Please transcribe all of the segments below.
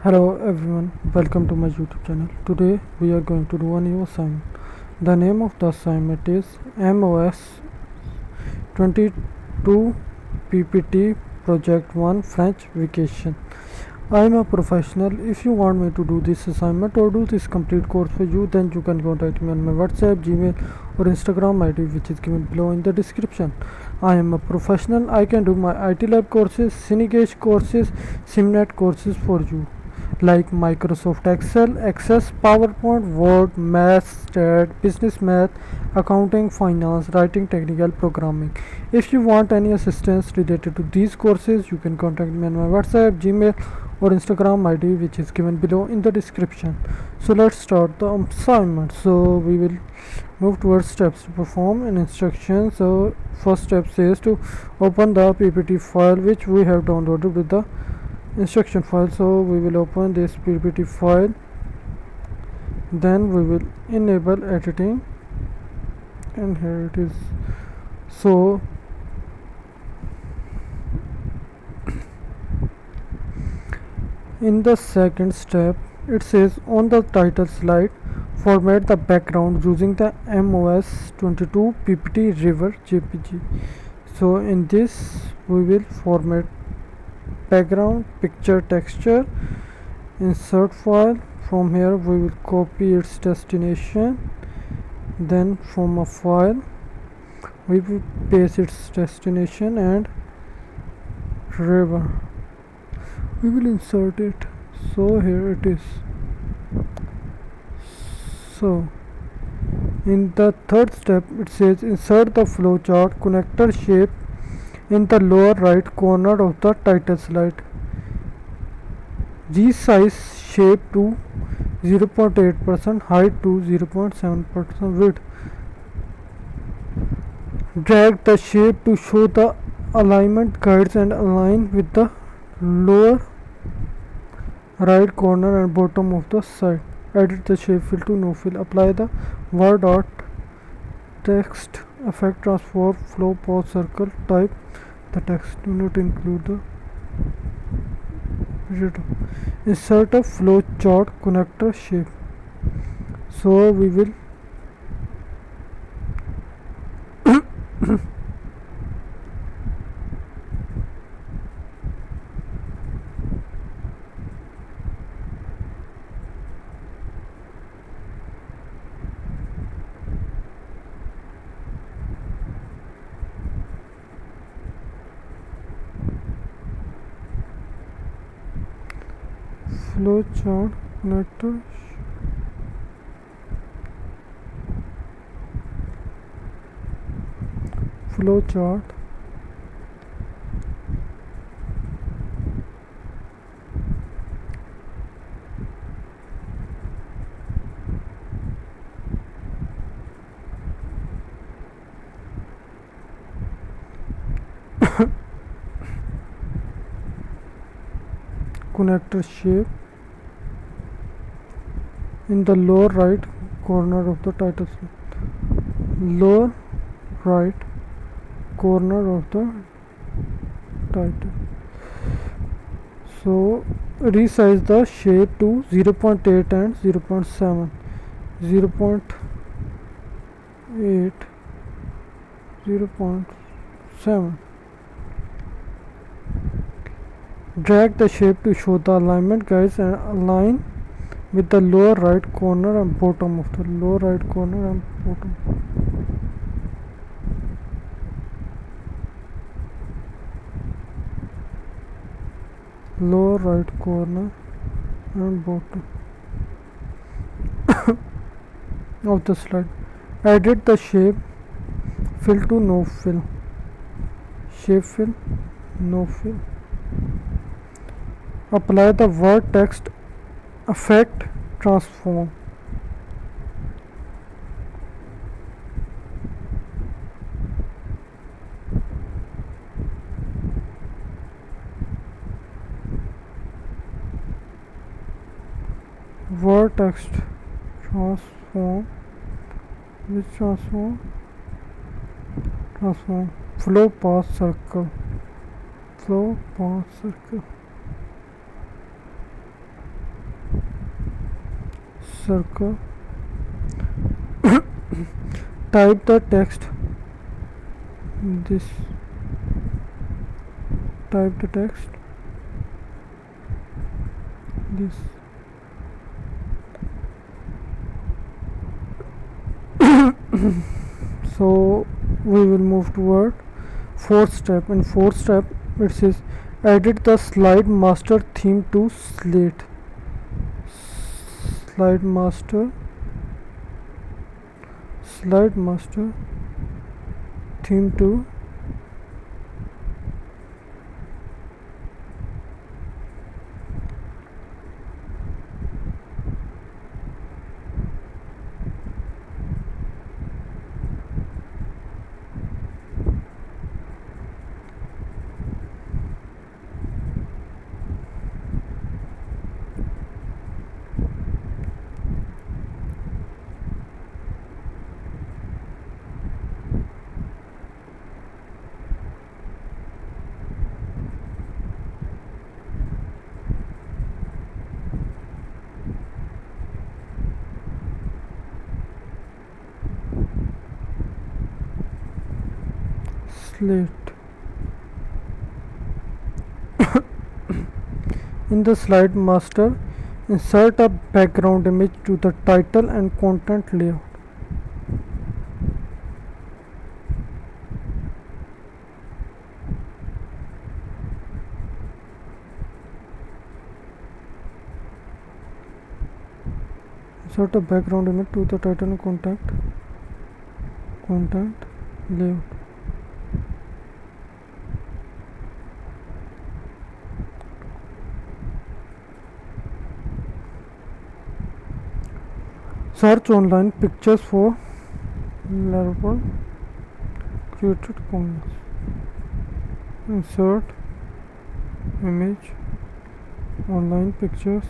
Hello everyone, welcome to my YouTube channel. Today we are going to do a new assignment. The name of the assignment is MOS22 PPT PROJ1 French Vacation. I am a professional. If you want me to do this assignment or do this complete course for you, then you can contact me on my WhatsApp, Gmail or Instagram ID, which is given below in the description. I am a professional. I can do my MyITLab courses, Cynegage courses, Simnet courses for you, like Microsoft Excel, Access, PowerPoint, Word, Math, Stat, Business Math, Accounting, Finance, Writing, Technical, Programming. If you want any assistance related to these courses, you can contact me on my WhatsApp, Gmail or Instagram ID, which is given below in the description. So let's start the assignment. So we will move towards steps to perform in instructions. So first step says to open the PPT file which we have downloaded with the instruction file. So we will open this PPT file, then we will enable editing, and here it is. So in the second step, it says on the title slide format the background using the MOS22 PPT river JPG. So in this we will format background, picture, texture, insert file. From here we will copy its destination, then from a file we will paste its destination and river we will insert it. So here it is. So in the third step, it says insert the flowchart connector shape in the lower right corner of the title slide. Resize shape to 0.8%, height to 0.7% width. Drag the shape to show the alignment guides and align with the lower right corner and bottom of the side. Edit the shape fill to no fill. Apply the word dot text effect, transform, flow, pause, circle. Type the text. Do not include the insert a flow chart connector shape. So we will flow chart connector flow chart connector shape in the lower right corner of the title. Lower right corner of the title. So resize the shape to 0.8 and 0.7. 0.8, 0.7. Drag the shape to show the alignment guides and align with the lower right corner and bottom of the lower right corner and bottom. Lower right corner and bottom of the slide. Edit the shape fill to no fill. Shape fill, no fill. Apply the word text effect, transform. Word text transform, which transform flow path circle. circle. Type the text. This. Type the text. This. So we will move toward fourth step. In fourth step, it says edit the slide master theme to slate. Slide master theme to slate. In the slide master, insert a background image to the title and content layout. Insert a background image to the title and content layout. Search online pictures for Matlab created commons. Insert image online pictures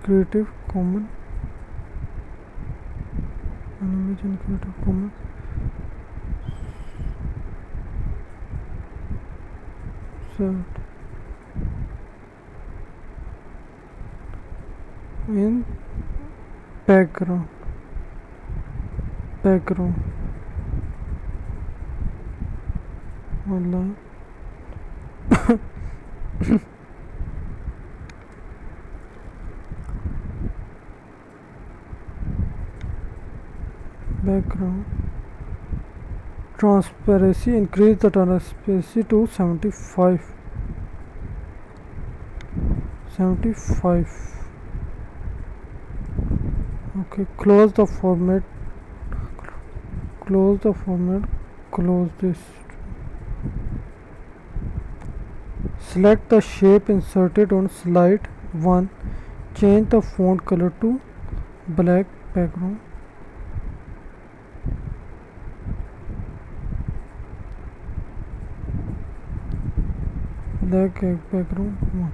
Creative Commons. An image in Creative Commons. In background online background transparency, increase the transparency to 75. Okay, close the format, close this. Select the shape inserted on slide 1, change the font color to black background. Black background 1.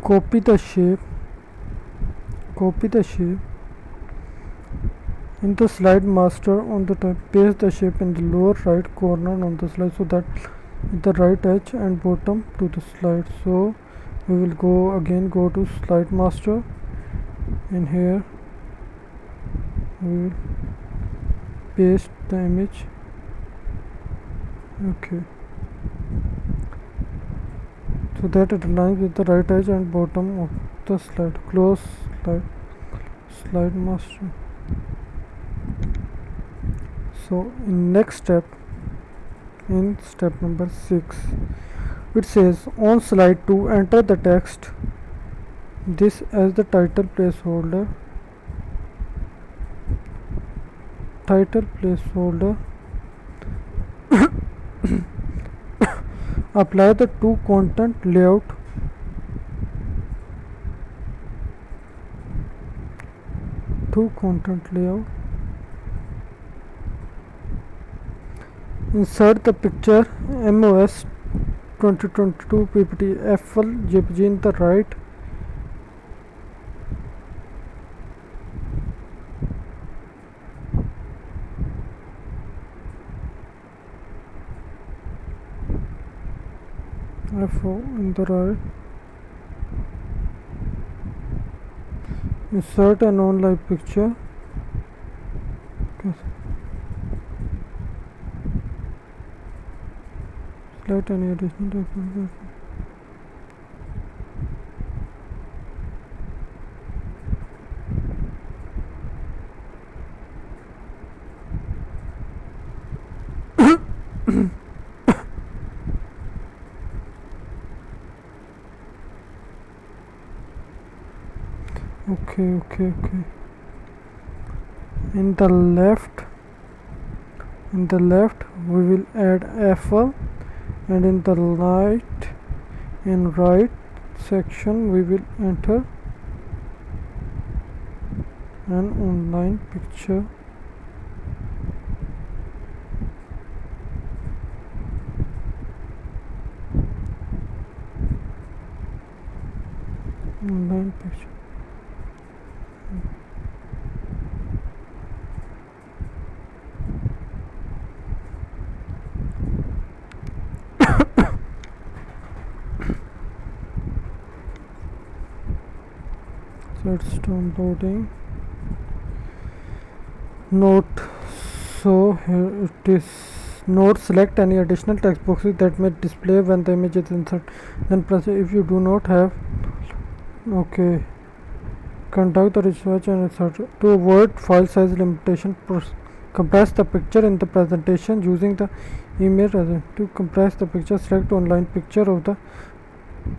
Copy the shape in the slide master on the top. Paste the shape in the lower right corner on the slide so that the right edge and bottom to the slide. So we will go to slide master, and here we will paste the image. Okay, so that it aligns with the right edge and bottom of the slide. Close slide master. So in step number 6, it says on slide 2 enter the text this as the title placeholder. Apply the to content layout. Insert the picture MOS22 PPT FL JPG in the right. FO in the right. Insert a non-live picture. Select any additional document. Okay. In the left we will add FL, and in the right section we will enter an online picture. Online picture. So it's downloading. Note, so here it is. Note, select any additional text boxes that may display when the image is inserted, then press if you do not have. Okay, conduct the research and insert. To avoid file size limitation, compress the picture in the presentation using the email. To compress the picture, select online picture of the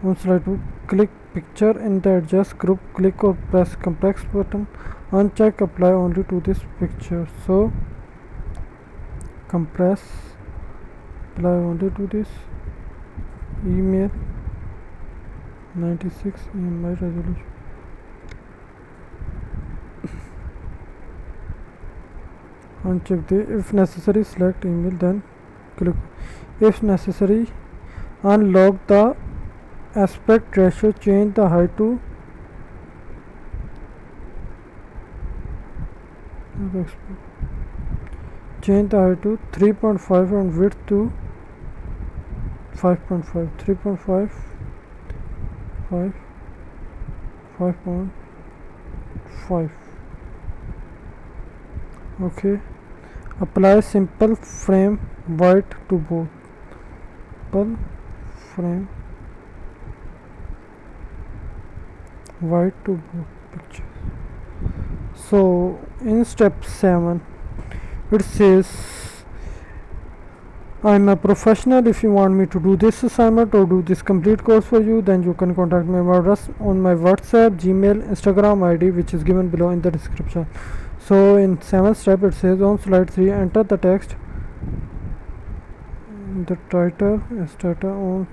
on slide 2, click picture in the adjust group, click or press compress button, uncheck apply only to this picture. So compress, apply only to this email 96 in my resolution. Uncheck the if necessary, select email, then click if necessary, unlock the aspect ratio, change the height to change the height to 3.5 and width to 5.5 3.5 5.5. Okay, apply simple frame white to both. Simple frame white to both pictures. So in step 7 it says, I'm a professional. If you want me to do this assignment or do this complete course for you, then you can contact me on my WhatsApp, Gmail, Instagram ID, which is given below in the description. So in 7th step it says, on slide 3 enter the text in the title as title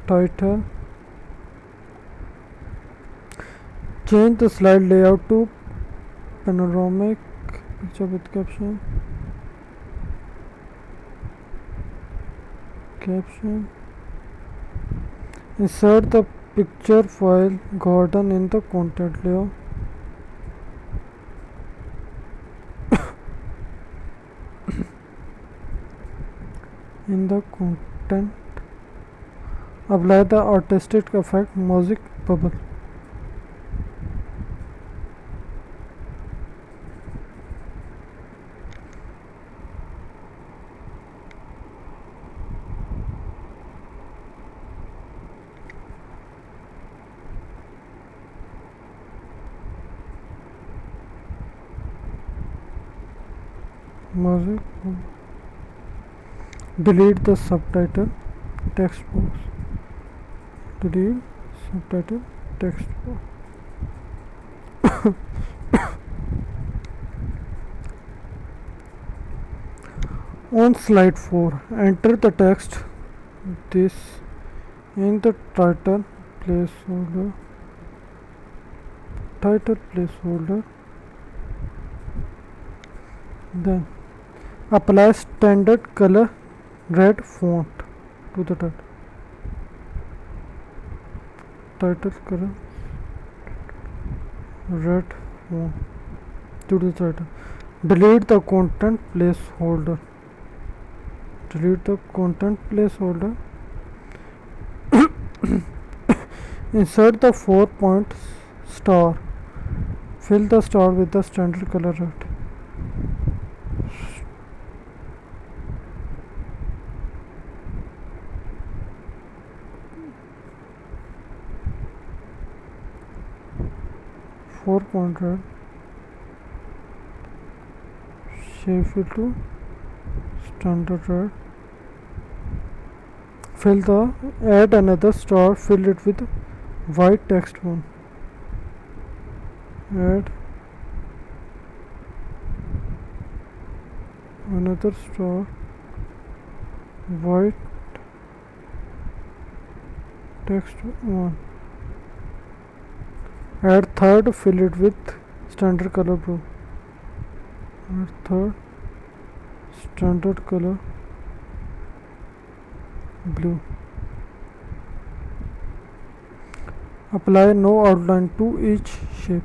title. Change the slide layout to panoramic picture with caption. Insert the picture file garden in the content layout. In the content, apply the artistic effect mosaic bubble. Mosaic. Delete the subtitle text box. Delete subtitle text box. On slide 4, enter the text this in the title placeholder. Then Apply standard color red font to the title color red font to the title. Delete the content placeholder. Insert the 4-point star. Fill the star with the standard color red. Four-point red. Shape it to standard red. Add another star. Fill it with white text one. Add another star, white text one. Add third, fill it with standard color blue. Add third, standard color blue. Apply no outline to each shape.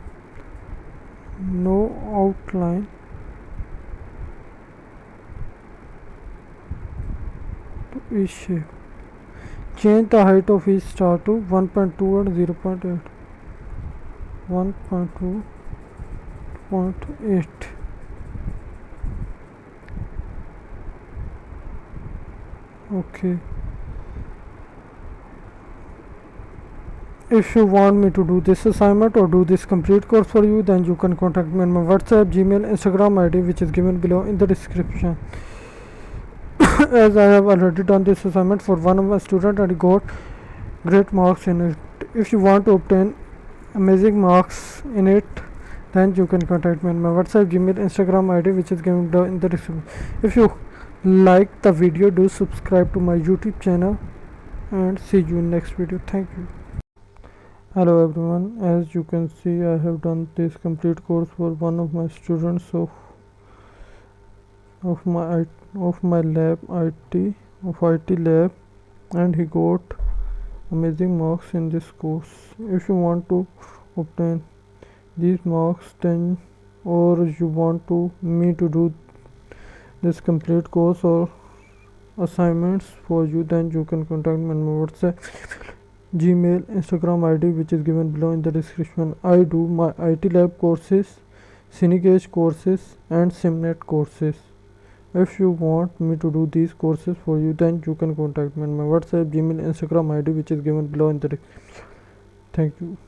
No outline to each shape. Change the height of each star to 1.2 and 0.8. 1.2.8. Okay. If you want me to do this assignment or do this complete course for you, then you can contact me on my WhatsApp, Gmail, Instagram ID, which is given below in the description. As I have already done this assignment for one of my students and got great marks in it. If you want to obtain amazing marks in it, then you can contact me on my WhatsApp, Gmail, Instagram ID, which is given below in the description. If you like the video, do subscribe to my YouTube channel and see you in next video. Thank you. Hello everyone, as you can see, I have done this complete course for one of my students of my lab IT lab, and he got amazing marks in this course. If you want to obtain these marks, then or you want me to do this complete course or assignments for you, then you can contact me on my WhatsApp, Gmail, Instagram ID, which is given below in the description. I do my MyITLab courses, Cinegage courses and Simnet courses. If you want me to do these courses for you, then you can contact me on my WhatsApp, Gmail, Instagram ID, which is given below in the description. Thank you.